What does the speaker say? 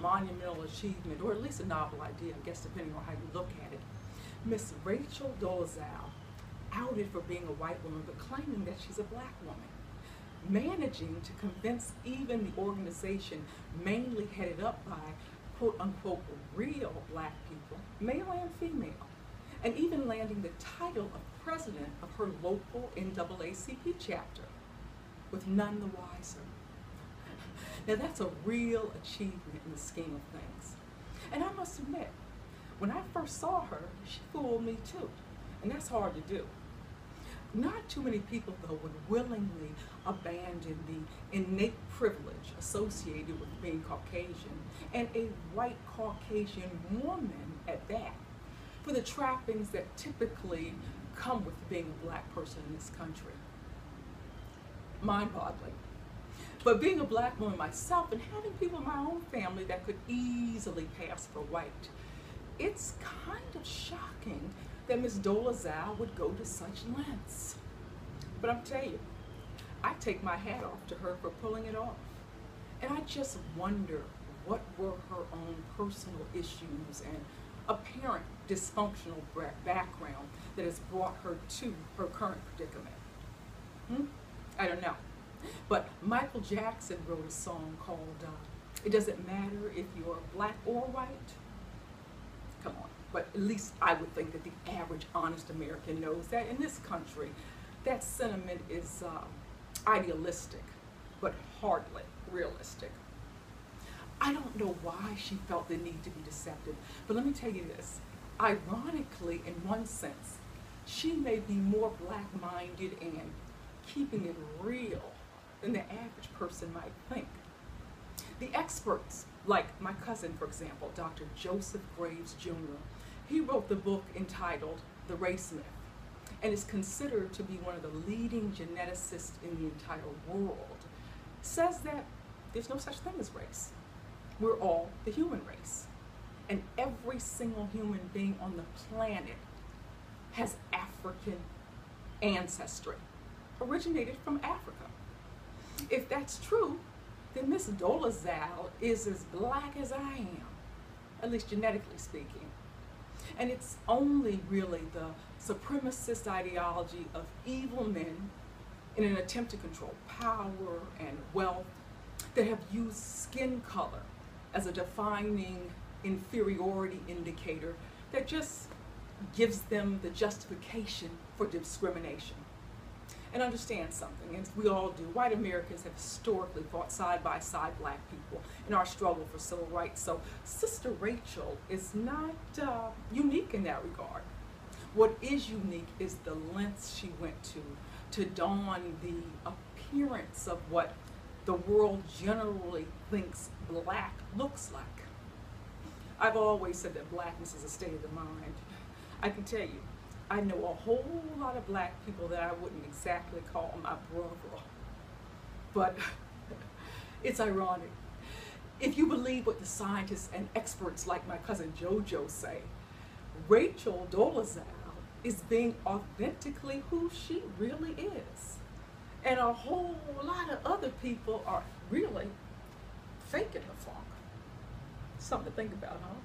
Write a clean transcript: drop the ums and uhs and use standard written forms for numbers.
monumental achievement, or at least a novel idea, I guess depending on how you look at it. Miss Rachel Dolezal, outed for being a white woman but claiming that she's a black woman, managing to convince even the organization mainly headed up by quote unquote real black people, male and female, and even landing the title of president of her local NAACP chapter, with none the wiser. Now that's a real achievement in the scheme of things. And I must admit, when I first saw her, she fooled me too, and that's hard to do. Not too many people, though, would willingly abandon the innate privilege associated with being Caucasian, and a white Caucasian woman at that, for the trappings that typically come with being a black person in this country. Mind-boggling. But being a black woman myself and having people in my own family that could easily pass for white, it's kind of shocking that Ms. Dolezal would go to such lengths. But I'm telling you, I take my hat off to her for pulling it off. And I just wonder what were her own personal issues and apparent dysfunctional background that has brought her to her current predicament. I don't know. But Michael Jackson wrote a song called It Doesn't Matter If You're Black or White. Come on. But at least I would think that the average honest American knows that in this country, that sentiment is idealistic, but hardly realistic. I don't know why she felt the need to be deceptive, but let me tell you this. Ironically, in one sense, she may be more black-minded and keeping it real than the average person might think. The experts, like my cousin, for example, Dr. Joseph Graves Jr., he wrote the book entitled The Race Myth, and is considered to be one of the leading geneticists in the entire world. Says that there's no such thing as race. We're all the human race. And every single human being on the planet has African ancestry, originated from Africa. If that's true, then Miss Dolezal is as black as I am, at least genetically speaking. And it's only really the supremacist ideology of evil men in an attempt to control power and wealth that have used skin color as a defining inferiority indicator that just gives them the justification for discrimination. And understand something, as we all do, white Americans have historically fought side by side black people in our struggle for civil rights. So Sister Rachel is not unique in that regard. What is unique is the lengths she went to don the appearance of what the world generally thinks black looks like. I've always said that blackness is a state of the mind. I can tell you, I know a whole lot of black people that I wouldn't exactly call my brother. But it's ironic. If you believe what the scientists and experts like my cousin JoJo say, Rachel Dolezal is being authentically who she really is. And a whole lot of other people are really faking the funk. Something to think about, huh?